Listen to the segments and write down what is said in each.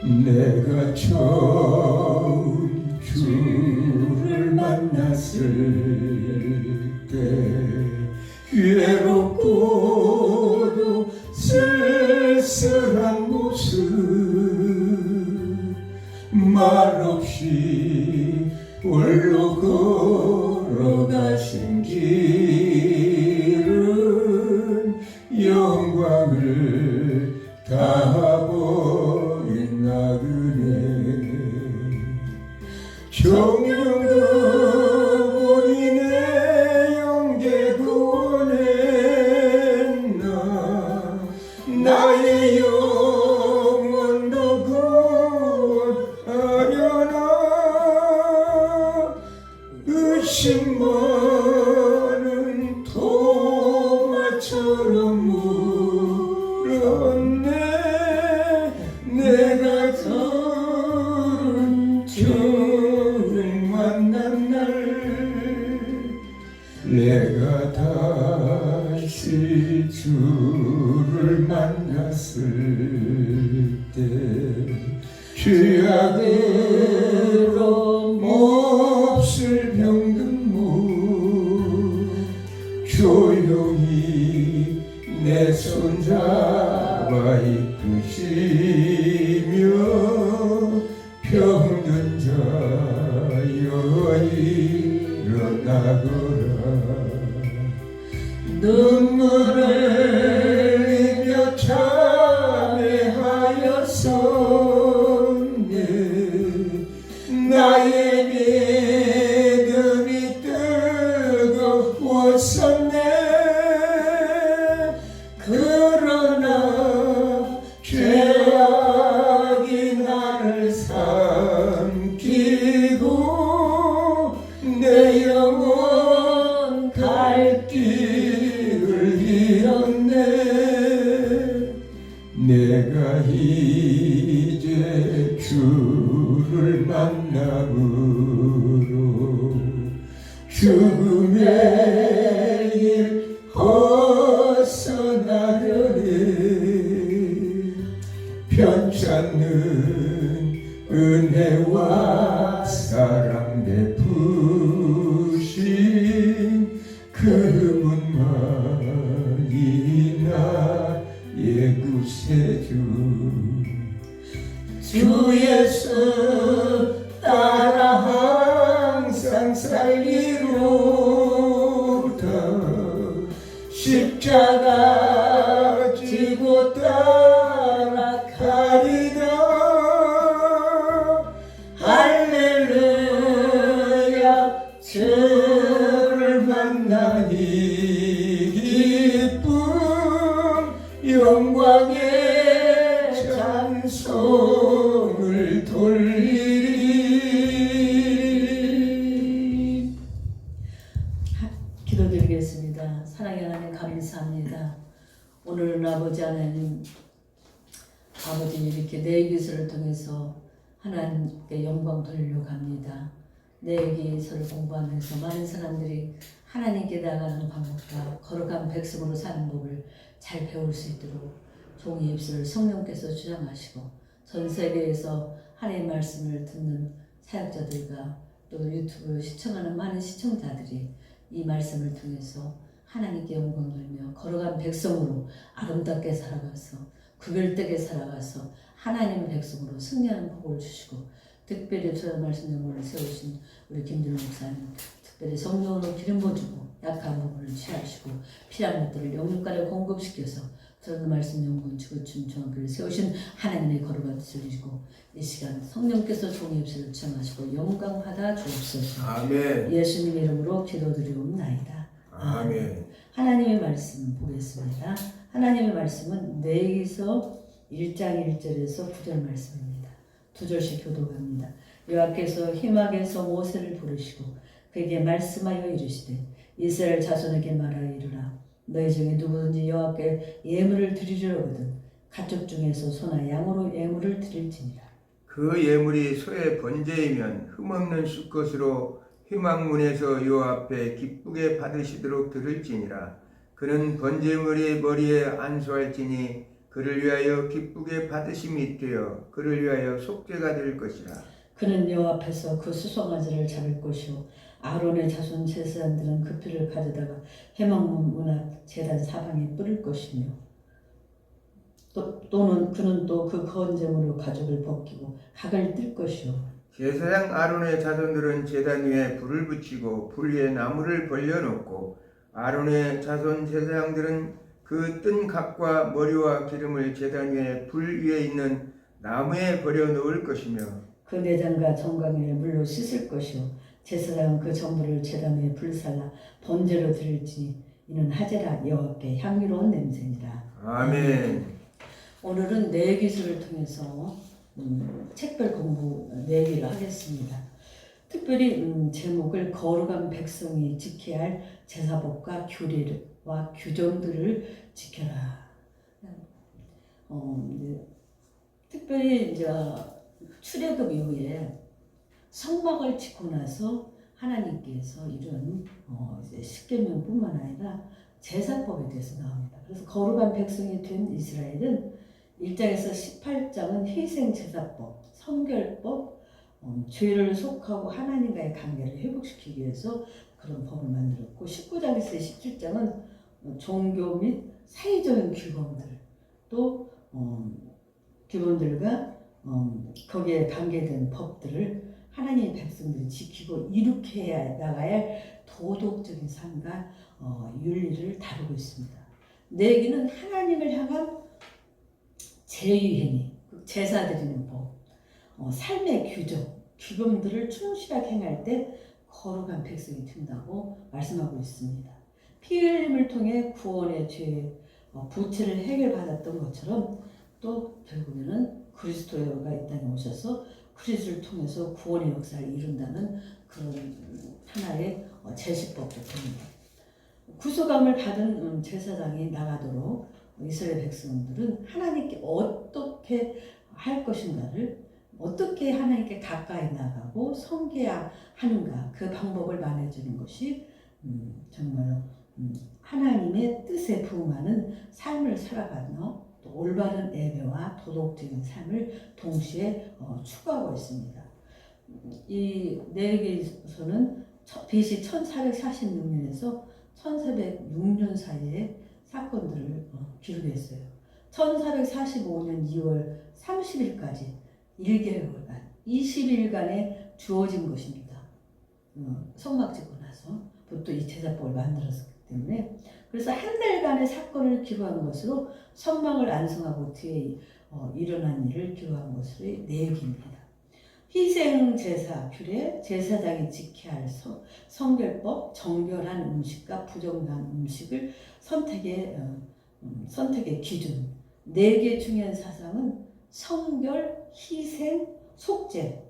내가 처음 주를 만났을 때 외롭고도 쓸쓸한 모습 말없이 홀로 걸어가신 길은 영광을 다 버린 나그네 정령그분이네 영계 구원했나 나의 영혼도 구원하려나 의심 많은 토마처럼 물었네 내가 처음 주를 만난 날 내가 다시 주를 만났을 때 죄악으로 몹쓸 병든 몸 조용히 내 손잡아 이끄시며 병든 자여 일어나거라 눈물을 흘리며 참회하였었네 나의 믿음이 뜨거웠었네 그러나 죄악이 나를 삼키고 내 영혼 갈 길을 잃었네 내가 이제 주를 만남으로 죽음의 길 벗어나려네 편찮는 은혜와 사랑 베푸신 그분만이 나의 구세주 주 예수 따라 항상 살리로다 십자가 지고 따라가리다 할렐루야 주를 만나니 기쁨 영광의 찬송을 돌리리 기도드리겠습니다. 사랑의 하나님 감사합니다. 오늘은 아버지 하나님 아버지 이렇게 내 기술을 통해서 하나님께 영광 돌리려고 합니다. 내 기술을 공부하면서 많은 사람들이 하나님께 나가는 방법과 거룩한 백성으로 사는 법을 잘 배울 수 있도록 종의 입술을 성령께서 주장하시고 전 세계에서 하나님의 말씀을 듣는 사역자들과 또 유튜브 시청하는 많은 시청자들이 이 말씀을 통해서 하나님께 영광 돌리며 거룩한 백성으로 아름답게 살아가서 구별되게 살아가서 하나님의 백성으로 승리하는 복을 주시고 특별히 저의 말씀 영혼을 세우신 우리 김준호 목사님 특별히 성령으로 기름 부어주고 약한 부분을 취하시고 필요한 것들을 영육간에 공급시켜서 저는 말씀 영혼 주구춤 종합을 세우신 하나님의 거룩한 뜻을 이루고 이 시간 성령께서 종의 입술을 취하시고 영광 받아 주옵소서. 아멘. 예수님 이름으로 기도드리옵나이다. 아멘. 하나님의 말씀 보겠습니다. 하나님의 말씀은 레위기서 1장 1절에서 9절 말씀입니다. 2절씩 교독합니다. 여호와께서 희막에서 모세를 부르시고 그에게 말씀하여 이르시되 이스라엘 자손에게 말하여 이르라 너희 중에 누구든지 여호와께 예물을 드리려거든 가축 중에서 소나 양으로 예물을 드릴지니라. 그 예물이 소의 번제이면 흠없는 수컷으로 희망문에서 여호와 앞에 기쁘게 받으시도록 들을지니라. 그는 번제물이 머리에 안수할지니 그 그를 위하여 기쁘게 받으심이 되어 그를 위하여 속죄가 될 것이라. 그는 여호와 앞에서 그 수송아지를 잡을 것이요 아론의 자손 제사장들은 그 피를 가져다가 회막문 문 앞 제단 사방에 뿌릴 것이며 또는 그는 또 그 건zem으로 가죽을 벗기고 각을 뜰 것이요 제사장 아론의 자손들은 제단 위에 불을 붙이고 불 위에 나무를 벌려놓고 아론의 자손 제사장들은 그 뜬 각과 머리와 기름을 제단 위에 불 위에 있는 나무에 버려 놓을 것이며 그 내장과 정강이를 물로 씻을 것이요 제사장은 그 전부를 제단 위에 불살라 번제로 드릴지니 이는 하제라 여호와 앞에 향기로운 냄새니라. 아멘. 오늘은 내기술을 통해서 책별 공부 내기를 하겠습니다. 특별히 제목을 거룩한 백성이 지켜야 할 제사법과 규례와 규정들을 지켜라. 특별히 이제 출애굽 이후에 성막을 짓고 나서 하나님께서 이런 이제 십계명뿐만 아니라 제사법에 대해서 나옵니다. 그래서 거룩한 백성이 된 이스라엘은 1장에서 18장은 희생제사법, 성결법, 죄를 속하고 하나님과의 관계를 회복시키기 위해서 그런 법을 만들었고 19장에서 17장은 종교 및 사회적인 규범들 또 규범들과 거기에 관계된 법들을 하나님의 백성들이 지키고 이룩해 나가야 할 도덕적인 삶과 윤리를 다루고 있습니다. 내기는 하나님을 향한 제의행위, 제사 드리는 법, 삶의 규정, 규범들을 충실하게 행할 때 거룩한 백성이 된다고 말씀하고 있습니다. 피 흘림을 통해 구원의 죄, 부채를 해결받았던 것처럼 또 결국에는 그리스도가 이 땅에 오셔서 그리스도를 통해서 구원의 역사를 이룬다는 그런 하나의 제시법도 됩니다. 구속함을 받은 제사장이 나가도록 이스라엘 백성들은 하나님께 어떻게 할 것인가를 어떻게 하나님께 가까이 나가고 섬겨야 하는가 그 방법을 말해주는 것이 정말 하나님의 뜻에 부응하는 삶을 살아가며 또 올바른 예배와 도덕적인 삶을 동시에 추구하고 있습니다. 이 레위기서는 BC 1446년에서 1406년 사이에 사건들을 기록했어요. 1445년 2월 30일까지 1개월간 20일간에 주어진 것입니다. 성막 짓고 나서 또 이 제사법을 만들었기 때문에 그래서 한 달간의 사건을 기록한 것으로 성막을 안성하고 뒤에 일어난 일을 기록한 것으로 내기입니다. 희생제사 규례, 제사장이 지켜야 할 성결법, 정결한 음식과 부정한 음식을 선택의 기준 4개 중요한 사상은 성결, 희생, 속죄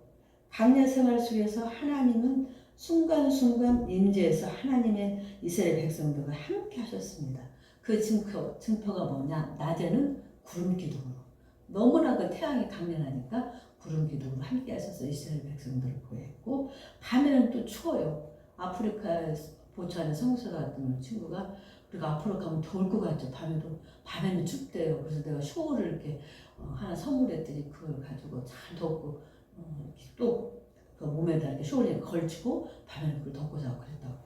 강야 생활 속에서 하나님은 순간순간 임재해서 하나님의 이스라엘 백성들과 함께 하셨습니다. 그 증표가 뭐냐? 낮에는 구름 기둥으로 너무나 그 태양이 강렬하니까 구름 기둥으로 함께 하셔서 이스라엘 백성들을 보호했고 밤에는 또 추워요. 아프리카 보츠와나 성서가 같은 친구가 우리가 앞으로 가면 더울 것 같죠. 밤에는 춥대요. 그래서 내가 쇼를 이렇게 하나 선물했더니 그걸 가지고 잘 덮고 또 그 몸에다 이렇게 쇼를 걸치고 밤에는 그걸 덮고 자고 그랬다고요.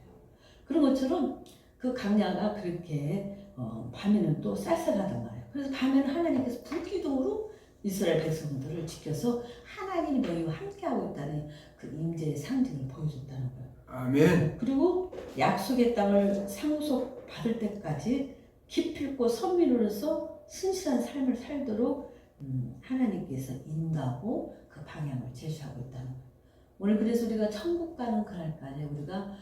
그런 것처럼 그 강야가 그렇게 밤에는 또 쌀쌀하단 말이에요. 그래서 밤에는 하나님께서 불기둥으로 이스라엘 백성들을 지켜서 하나님이 너희와 함께하고 있다는 그 임재의 상징을 보여줬다는 거예요. 아멘. 그리고 약속의 땅을 상속받을 때까지 기필코 선민으로서 신실한 삶을 살도록 하나님께서 인도하고 그 방향을 제시하고 있다는 거예요. 오늘 그래서 우리가 천국 가는 그날까지 우리가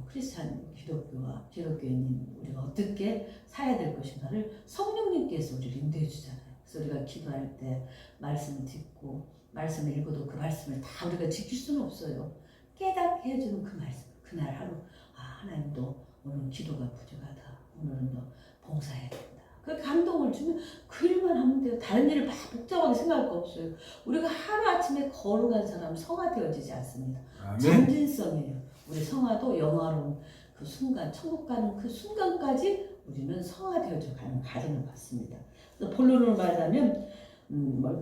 크리스찬 기독교인인 우리가 어떻게 살아야 될 것인가를 성령님께서 우리를 인도해 주잖아요. 그래서 우리가 기도할 때 말씀을 듣고 말씀을 읽어도 그 말씀을 다 우리가 지킬 수는 없어요. 깨닫게 해주는 그 말씀, 그날 하루 하나님도 오늘 기도가 부족하다. 오늘은 너 봉사해야 된다. 그 감동을 주면 그 일만 하면 돼요. 다른 일을 막 복잡하게 생각할 거 없어요. 우리가 하루아침에 거룩한 사람 성화되어지지 않습니다. 아멘. 점진성이에요. 우리 성화도 영화로운 그 순간, 천국 가는 그 순간까지 우리는 성화되어져 가는 과정을 받습니다. 그래서 본론으로 말하자면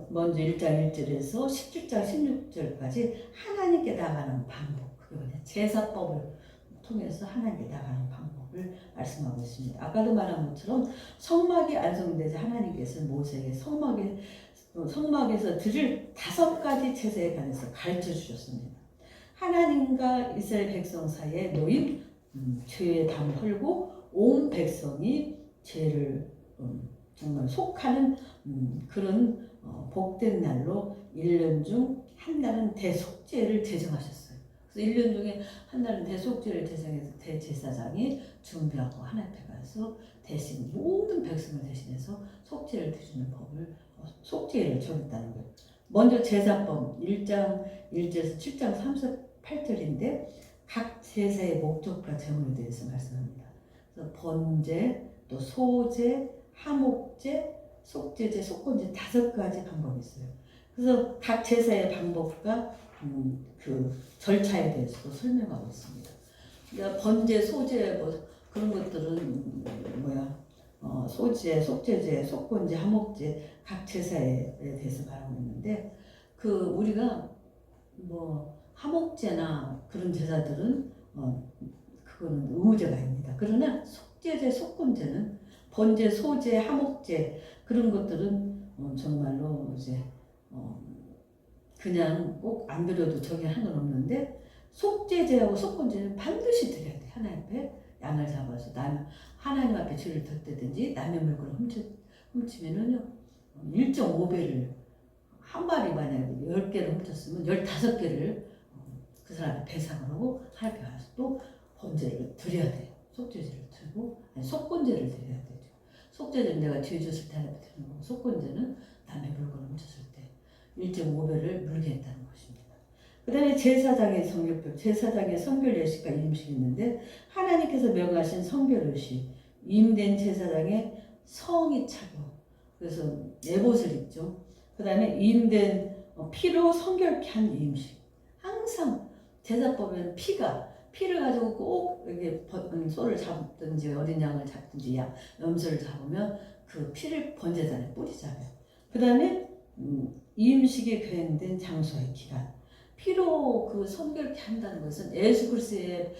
먼저 1장 1절에서 17장 16절까지 하나님께 나가는 방법, 그게 뭐냐, 제사법을 통해서 하나님께 나가는 방법을 말씀하고 있습니다. 아까도 말한 것처럼 성막이 완성되자 하나님께서 모세에게 성막에서 드릴 5가지 제사에 관해서 가르쳐 주셨습니다. 하나님과 이스라엘 백성 사이에 놓인 죄의 담을 헐고 온 백성이 죄를 정말 속하는 그런 복된 날로 1년 중 한 날은 대속죄를 제정하셨어요. 그래서 1년 중에 한 날은 대속죄를 제정해서 대제사장이 준비하고 하나님 앞에 가서 대신 모든 백성을 대신해서 속죄를 드리는 법을 속죄를 정했다는 거예요. 먼저 제사법 1장 1절에서 7장 38절인데 각 제사의 목적과 제물에 대해서 말씀합니다. 그래서 번제, 또 소제, 하목제, 속제제, 속건제 5가지 방법이 있어요. 그래서 각 제사의 방법과 그 절차에 대해서도 설명하고 있습니다. 그러니까 번제, 소제 뭐 그런 것들은 소제, 속제제, 속건제, 하목제 각 제사에 대해서 말하고 있는데 우리가 뭐 하목제나 그런 제사들은 그거는 의무제가 아닙니다. 그러나 속제제, 속건제는 번제, 소제, 하목제 그런 것들은 정말로 이제 그냥 꼭 안 드려도 저기 상관없는데 속제제하고 속건제는 반드시 드려야 돼. 하나님 앞에 양을 잡아서 하나님 앞에 죄를 덧대든지 남의 물건을 훔치면은요 1.5배를 한 마리 만약에 10개를 훔쳤으면 15개를 그 사람한테 배상을 하고 하나님 앞에 가서 또 번제를 드려야 돼요. 속죄제를 드리고 속건제를 드려야 되죠. 속죄제는 내가 죄 졌을 때 하나님 앞에 드리는 거고 속건제는 남의 물건을 훔쳤을 때 1.5배를 물게 했다는 것입니다. 그 다음에 제사장의 성결법, 제사장의 성결 예식과 임식이 있는데 하나님께서 명하신 성결 예식, 임된 제사장의 성의 착용, 그래서 예봇을 입죠. 그 다음에 임된 피로 성결케 한 임식. 항상 제사법에는 피를 가지고 꼭 이렇게 소를 잡든지 어린 양을 잡든지 염소를 잡으면 그 피를 번제단에 뿌리잖아요. 그 다음에 이임식에 계획된 장소의 기간. 피로 그 성결케 한다는 것은 예수 그리스도의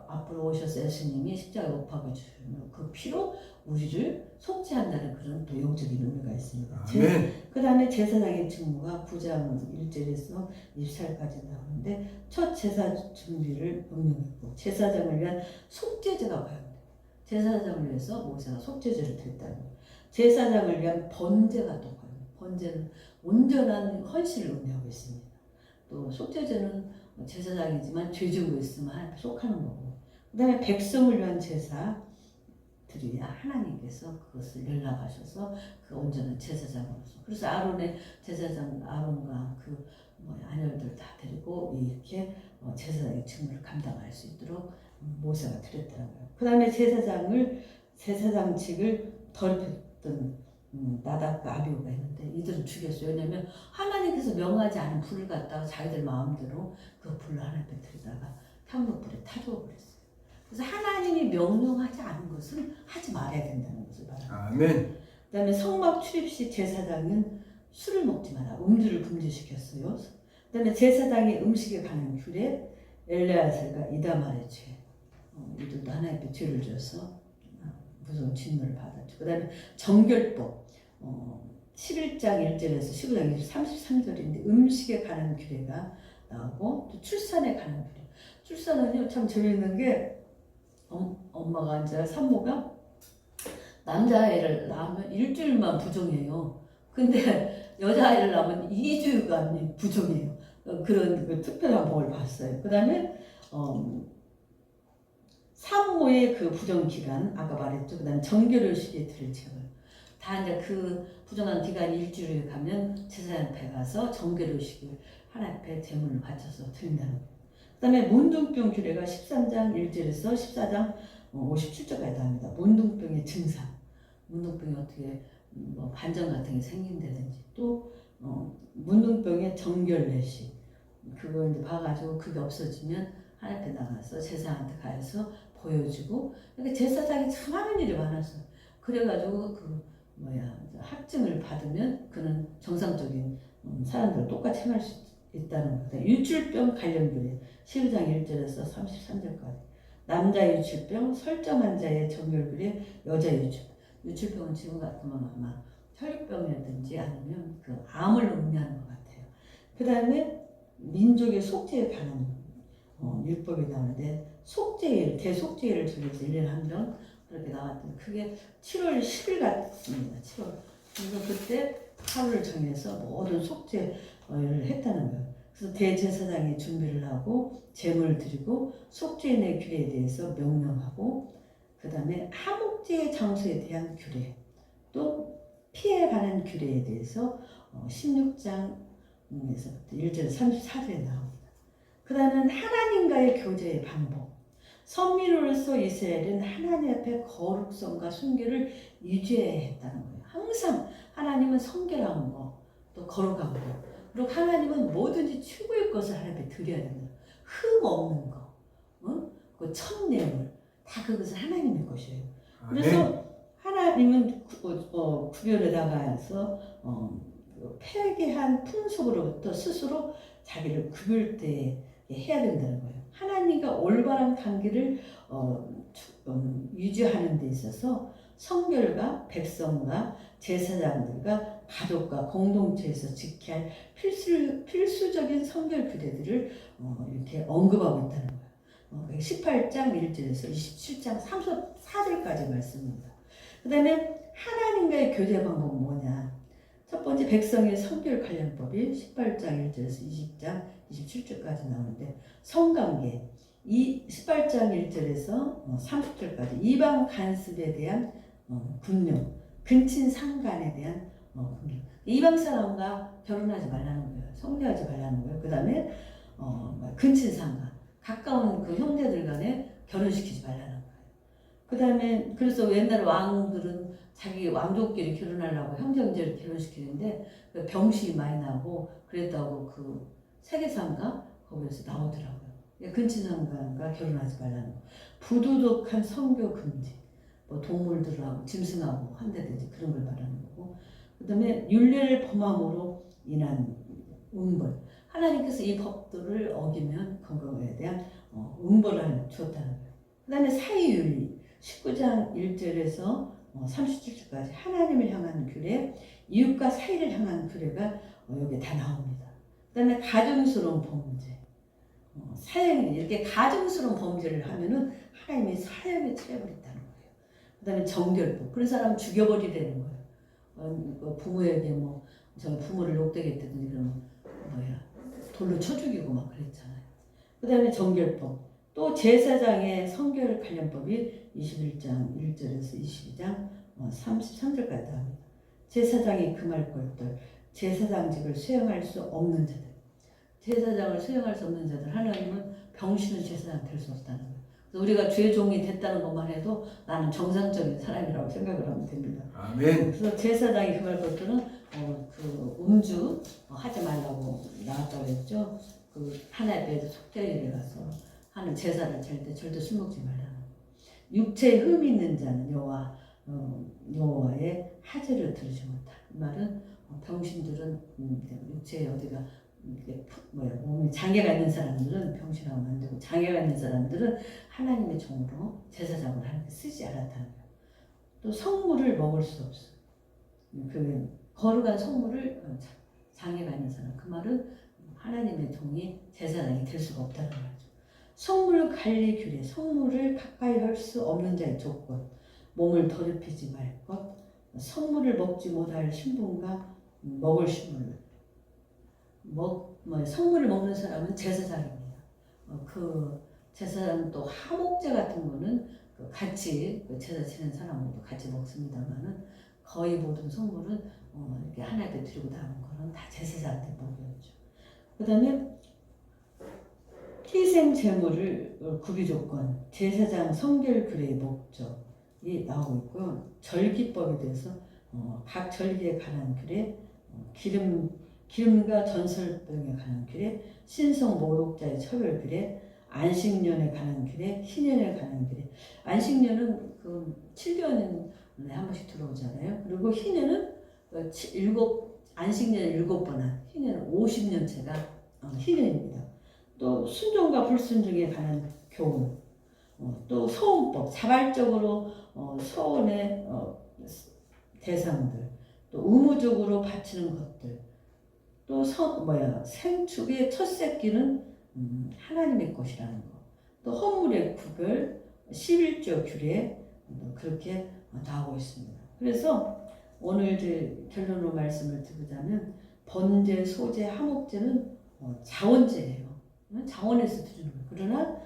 앞으로 오셔서 예수님이 십자가에 못 박아 주시는 그 피로 우리를 속죄한다는 그런 또 영적인 의미가 있습니다. 그 다음에 제사장의 직무가 9장 1절에서 24절까지 나오는데 첫 제사 준비를 명령했고 제사장을 위한 속죄제가 과연 제사장을 위해서 모세가 속죄제를 드렸다는 거예요. 제사장을 위한 번제가 또 과연 번제는 온전한 헌신을 의미하고 있습니다. 또 속죄제는 제사장이지만 죄 지고 있으면 하나님 속하는 거고 그 다음에 백성을 위한 제사들이야 하나님께서 그것을 연락하셔서 그 온전한 제사장으로서 그래서 아론의 제사장 아론과 그 아녀들 다 데리고 이렇게 제사장의 직무를 감당할 수 있도록 모세가 드렸다는 거예요. 그 다음에 제사장직을 더럽혔던 나답과 아비후가 있는데 이들은 죽였어요. 왜냐하면 하나님께서 명하지 않은 불을 갖다가 자기들 마음대로 그 불을 하나님 앞에 들이다가 탕목불에 타주어버렸어요. 그래서 하나님이 명령하지 않은 것은 하지 말아야 된다는 것을 말합니다. 아멘. 그 다음에 성막 출입시 제사장은 술을 먹지 마라. 음주를 금지시켰어요. 그 다음에 제사장이 음식에 관한 규례 엘레아살과 이다말의 죄. 이들도 하나님 앞에 죄를 져서 무서운 진노를 받았죠. 그 다음에 정결법 11장 1절에서 15장 33절인데 음식에 관한 규례가 나오고 또 출산에 관한 규례. 출산은요 참 재미있는 게 엄마가 이제 산모가 남자아이를 낳으면 일주일만 부정해요. 근데 여자아이를 낳으면 2주간 부정해요. 그런 그 특별한 복을 봤어요. 그 다음에 산모의 그 부정 기간 아까 말했죠. 그다음 정결의식에 들을 제물 다 이제 그 부정한 기간 일주일에 가면 제사장 앞에 가서 정결의식을 하나님 앞에 제물을 바쳐서 드린다는 거예요. 그다음에 문둥병 규례가 13장 1절에서 14장 57절까지 나옵니다. 문둥병의 증상, 문둥병이 어떻게 반점 같은 게 생긴다든지 또 문둥병의 정결의식 그걸 이제 봐가지고 그게 없어지면 하나님 앞에 나가서 제사장한테 가서 보여주고 그러니까 제사장이 참 하는 일이 많았어요. 그래가지고 그 학증을 받으면 그는 정상적인 사람들 똑같이 행할 수 있다는 거다. 유출병 관련 규례 12장 1절에서 33절까지. 남자 유출병, 설정한 자의 정결 규례, 여자 유출병은 지금 같으면 아마 혈육병이라든지 아니면 그 암을 의미하는 것 같아요. 그 다음에 민족의 속죄에 관한 율법이 나오는데 속죄일, 대속죄일을 저기서 1년에 한 번 그렇게 나왔던 그게 7월 10일 같습니다. 7월. 그래서 그때 하루를 정해서 모든 속죄를 했다는 거예요. 그래서 대제사장이 준비를 하고 제물을 드리고 속죄인의 규례에 대해서 명령하고 그 다음에 하목제의 장소에 대한 규례 또 피해에 관한 규례에 대해서 16장에서 1절 34절에 나옵니다. 그 다음은 하나님과의 교제의 방법. 선민으로서 이스라엘은 하나님 앞에 거룩성과 순결을 유지해야 했다는 거예요. 항상 하나님은 성결한 거, 또 거룩한 거, 그리고 하나님은 뭐든지 최고의 것을 하나님께 드려야 된다. 흠 없는 거, 그 천내물 다 그것은 하나님의 것이에요. 그래서 하나님은 구별에 나가서 폐괴한 풍속으로부터 스스로 자기를 구별되게 해야 된다는 거예요. 하나님과 올바른 관계를 유지하는 데 있어서 성결과 백성과 제사장들과 가족과 공동체에서 지켜야 할 필수적인 성결 규례들을 이렇게 언급하고 있다는 거예요. 18장 1절에서 27장 34절까지 말씀입니다. 그 다음에 하나님과의 교제 방법은 뭐냐? 첫 번째 백성의 성결 관련법이 18장 1절에서 20장 27절까지 나오는데 성관계 이 18장 1절에서 30절까지 이방 간습에 대한 군령, 근친 상간에 대한 군령. 이방 사람과 결혼하지 말라는 거예요. 성교하지 말라는 거예요. 그 다음에 근친 상간, 가까운 그 형제들 간에 결혼시키지 말라는 거예요. 그 다음에 그래서 옛날 왕들은 자기 왕족끼리 결혼하려고 형제를 결혼시키는데 병신이 많이 나고 그랬다고 그 세계사인가 거기에서 나오더라고요. 근친상간과 결혼하지 말라는 거. 부도덕한 성교 금지. 뭐 동물들하고 짐승하고 한다든지 그런 걸 말하는 거고. 그 다음에 율례를 범함으로 인한 음벌. 하나님께서 이 법들을 어기면 그거에 대한 음벌을 주었다는 거예요. 그 다음에 사이윤리 19장 1절에서 37절까지 하나님을 향한 규례, 이웃과 사이를 향한 규례가 여기에 다 나옵니다. 그 다음에 가증스러운 범죄. 사형이 이렇게 가증스러운 범죄를 하면은 하나님이 사형에 처해버린다는 거예요. 그 다음에 정결법. 그런 사람은 죽여버리라는 거예요. 부모에게 저 부모를 욕되게 했다든지 그러면 돌로 쳐 죽이고 막 그랬잖아요. 그 다음에 정결법. 또 제사장의 성결 관련법이 21장 1절에서 22장 33절까지 나옵니다. 제사장이 금할 것들, 제사장직을 수행할 수 없는 자들. 제사장을 수행할 수 없는 자들. 하나님은 병신은 제사장 될 수 없다는 거예요. 그래서 우리가 죄종이 됐다는 것만 해도 나는 정상적인 사람이라고 생각을 하면 됩니다. 아멘. 그래서 제사장이 금할 것들은 그 음주 하지 말라고 나왔다고 했죠. 그 하나님의 속죄일에 가서 하는 제사를 절대 술 먹지 말라는 거. 육체에 흠이 있는 자는 여호와의 하제를 들으지 못한다. 이 말은 병신들은 육체에 어디가 몸에 장애가 있는 사람들은 병신하면 안 되고 장애가 있는 사람들은 하나님의 종으로 제사장으로 하나님께 쓰지 않았다는 거예요. 또 성물을 먹을 수 없어. 그 거룩한 성물을 장애가 있는 사람. 그 말은 하나님의 종이 제사장이 될 수가 없다는 거죠. 성물 관리 규례, 성물을 가까이 할 수 없는 자의 조건, 몸을 더럽히지 말 것, 성물을 먹지 못할 신분과 먹을 신분을 성물을 먹는 사람은 제사장입니다. 그 제사장 또 하목제 같은 거는 같이 제사 지낸 사람하고도 같이 먹습니다만은 거의 모든 성물은 이렇게 하나님께 드리고 남은 거는 다 제사장한테 먹여야죠. 그 다음에 희생 제물을 구비 조건, 제사장 성결 규례의 목적이 나오고 있고요. 절기법에 대해서 각 절기에 관한 규례, 기름과 전설병에 관한 규례, 신성 모독자의 처벌 규례, 안식년에 관한 규례, 희년에 관한 규례. 안식년은 그 7년 네, 한 번씩 들어오잖아요. 그리고 희년은 안식년 7번 한 희년은 50년째가 희년입니다. 또 순종과 불순종에 관한 교훈, 또 서원법, 자발적으로 서원의 대상들, 또 의무적으로 바치는 것들, 또 생축의 첫 새끼는 하나님의 것이라는 거, 또 헌물의 구별, 11조 규례 그렇게 나오고 있습니다. 그래서 오늘 결론으로 말씀을 드리자면 번제, 소제, 화목제는 자원제예요. 자원에서 드리는 거예요. 그러나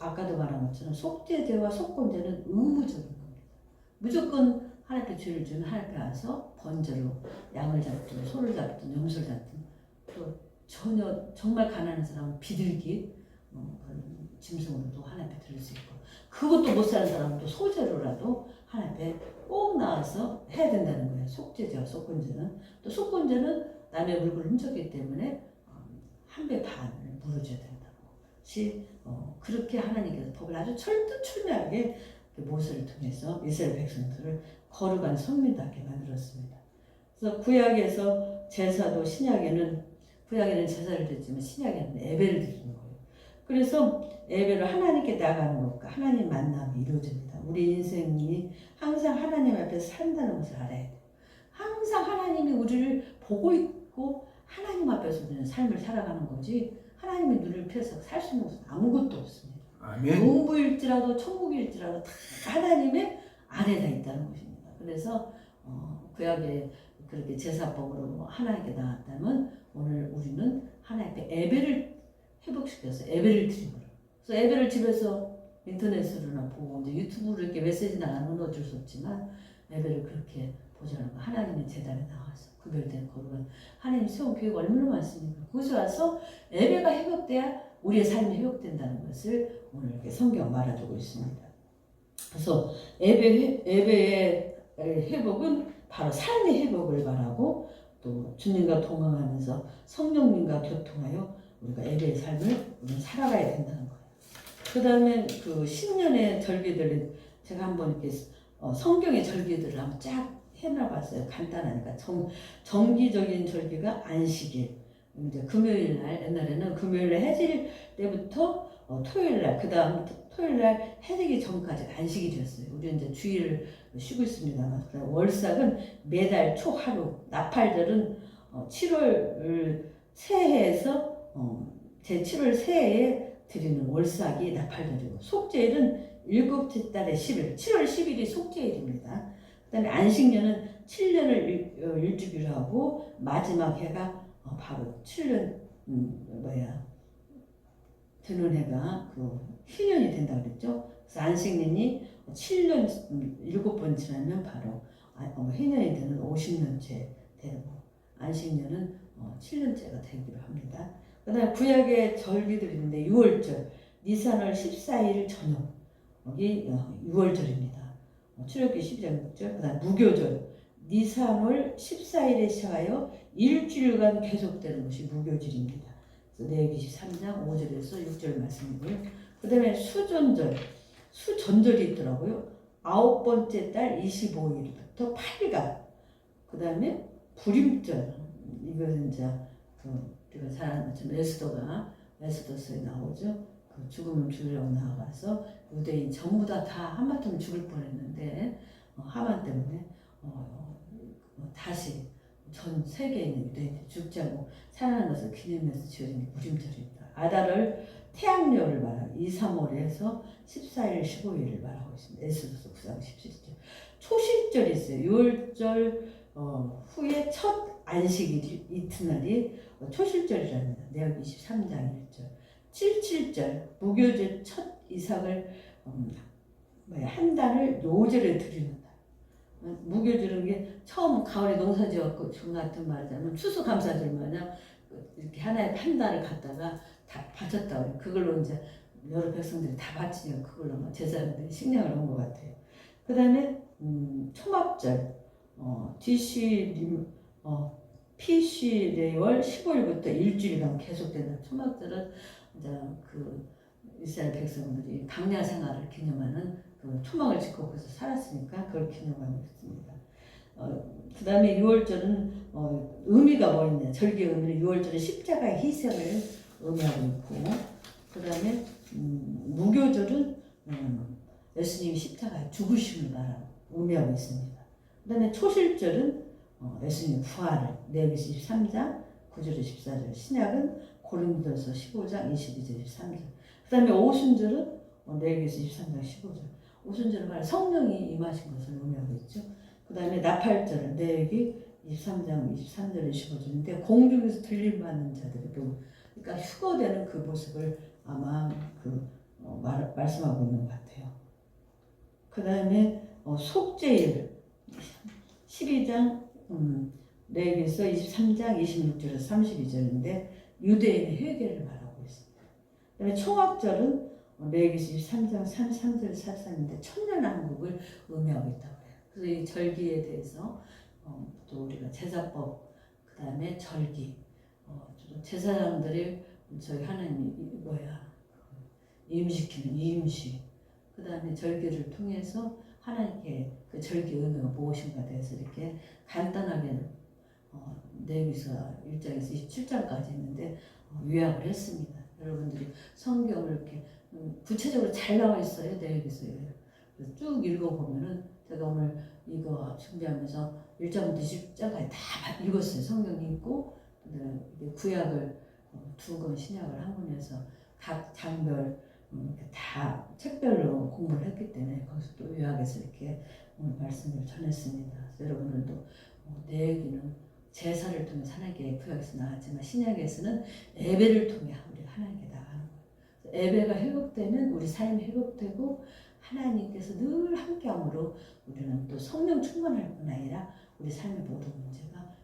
아까도 말한 것처럼 속제제와 속건제는 의무적인 겁니다. 무조건 하나님께 죄를 지면 하나님께 와서 번제로 양을 잡든 소를 잡든 염소를 잡든 또 전혀 정말 가난한 사람은 비둘기 그런 짐승으로도 하나님께 드릴 수 있고 그것도 못 사는 사람은 또 소제로라도 하나님께 꼭 나와서 해야 된다는 거예요. 속제제와 속건제는 또 속건제는 남의 물건을 훔쳤기 때문에 한 배 반을 물어줘야 된다고. 그렇게 하나님께서 법을 아주 철두철미하게 모세를 통해서 이스라엘 백성들을 거룩한 선민답게 만들었습니다. 그래서 구약에서 제사도 구약에는 제사를 드리지만 신약에는 예배를 드리는 거예요. 그래서 예배를 하나님께 나가는 것과 하나님 만남이 이루어집니다. 우리 인생이 항상 하나님 앞에서 산다는 것을 알아야 돼요. 항상 하나님이 우리를 보고 있고 하나님 앞에서 우리는 삶을 살아가는 거지 하나님의 눈을 피해서 살 수 있는 것은 아무것도 없습니다. 아멘. 농부일지라도 천국일지라도 다 하나님의 안에 다 있다는 것입니다. 그래서 구약에 그렇게 제사법으로 하나님께 나왔다면 오늘 우리는 하나님께 예배를 회복시켜서 예배를 드리는 거예요. 그래서 예배를 집에서 인터넷으로나 보고 이제 유튜브로 이렇게 메시지 나가는 건 어쩔 수 없지만 예배를 그렇게 보자는 거 하나님의 제단에 나와서 구별된 거룩한 하나님 세운 교회가 얼마나 많습니까? 거기서 와서 예배가 회복돼야 우리의 삶이 회복된다는 것을 오늘 이렇게 성경 말해주고 있습니다. 그래서 예배의 회복은 바로 삶의 회복을 말하고 또 주님과 동행하면서 성령님과 교통하여 우리가 예배의 삶을 우리는 살아가야 된다는 거예요. 그 다음에 그 신년의 절기들을 제가 한번 이렇게 성경의 절기들을 한번 쫙 해놔봤어요. 간단하니까 정기적인 절기가 안식일, 이제 금요일날 옛날에는 금요일날 해질 때부터 토요일날 그 다음 토요일날 해지기 전까지 안식일이었어요. 우리는 이제 주일을 쉬고 있습니다만 월삭은 매달 초 하루, 나팔절은 7월 새해에서 제7월 새해에 드리는 월삭이 나팔절이고 속죄일은 일곱째 달의 10일, 7월 10일이 속죄일입니다. 그 다음에 안식년은 7년을 일주기로 하고 마지막 해가 바로 7년 되는 해가 그 희년이 된다 그랬죠. 그래서 안식년이 7년 7번 지나면 바로 희년이 되는 50년째 되고 안식년은 7년째가 되기로 합니다. 그 다음에 구약의 절기들이 있는데 6월절 니산월 14일 저녁 여기 6월절입니다. 출애굽기 12장 6절 그 다음 무교절 니산월 14일에 시작하여 일주일간 계속되는 것이 무교절입니다. 그래서 레위기 23장 5절에서 6절 말씀이고요. 그 다음에 수전절이 있더라고요. 9번째 달 25일부터 8일간 그 다음에 불임절 이것은 이제 우리가 잘 아는 것처럼 에스더서에 나오죠. 그 죽음을 죽이려고 나아가서 유대인 전부 다 한마디면 죽을 뻔했는데 하만 때문에 다시 전 세계에 있는 유대인들이 죽지 않고 살아난 것을 기념해서 지어진 불임절입니다. 아달을 태양열을 말하고 2, 3월에서 14일, 15일을 말하고 있습니다. 에스더서 9장 17절. 초실절이 있어요. 6월절 후에 첫 안식일 이튿날이 초실절이랍니다. 내역 23장 1절. 77절 무교절 첫 이삭을 한 달을 요절에 드리는 날. 무교절은 게 처음 가을에 농사지었고 중 같은 말하자면 추수감사절 마냥 이렇게 하나의 한 달을 갖다가 다 바쳤다 그래요. 그걸로 이제 여러 백성들이 다 바치면 그걸로 제사장들이 식량을 한 것 같아요. 그 다음에 초막절 피시레월 15일부터 일주일간 계속되는 초막절은 이제 그 이스라엘 백성들이 광야 생활을 기념하는 그 토막을 짓고 거기서 살았으니까 그걸 기념하고 있습니다. 그 다음에 유월절은 의미가 뭐 있냐? 절기의 의미는 유월절은 십자가의 희생을 의미하고 있고, 그 다음에 무교절은 예수님이 십자가에 죽으심을 의미하고 있습니다. 그 다음에 초실절은 예수님 부활을 레위기 23장 9절에 14절, 신약은 고린도서 15장 22절 23절. 그 다음에 오순절은 레위기 23장 15절. 오순절은 말해 성령이 임하신 것을 의미하고 있죠. 그 다음에 나팔절은 레위기 23장 23절 25절인데 공중에서 들림받는 자들이 그러니까 휴거되는 그 모습을 아마 말씀하고 있는 것 같아요. 그 다음에 속죄일 12장 레위기서 23장 26절에서 32절인데 유대인의 회개를 말하고 있습니다. 그 다음에 총학절은 레위기서 23장 33절 44절인데 천년왕국을 의미하고 있다고 해요. 그래서 이 절기에 대해서 또 우리가 제사법, 그 다음에 절기, 제사장들이 저희 하나님 임시키는 이임시, 그 다음에 절기를 통해서 하나님께 그 절기 의미가 무엇인가에 대해서 이렇게 간단하게 레위기서 1장에서 27장까지 있는데 요약을 했습니다. 여러분들이 성경을 이렇게 구체적으로 잘 나와 있어요. 레위기서에. 쭉 읽어보면은 제가 오늘 이거 준비하면서 1장부터 20장까지 다 읽었어요. 성경이 있고 구약을 2권, 신약을 한 권에서 각 장별 다 책별로 공부를 했기 때문에 거기서 또 요약해서 이렇게 오늘 말씀을 전했습니다. 여러분들도 내기는 제사를 통해 하나님께 구약에서 나왔지만 신약에서는 예배를 통해 우리가 하나님께 나가는 거예요. 예배가 회복되면 우리 삶이 회복되고 하나님께서 늘 함께함으로 우리는 또 성령 충만할 뿐 아니라 우리 삶의 모든 문제가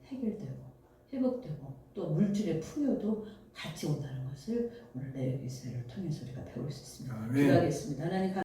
해결되고 회복되고 또 물질의 풍요도 같이 온다는 것을 오늘 레위기서를 통해서 우리가 배울 수 있습니다. 기도하겠습니다. 하나님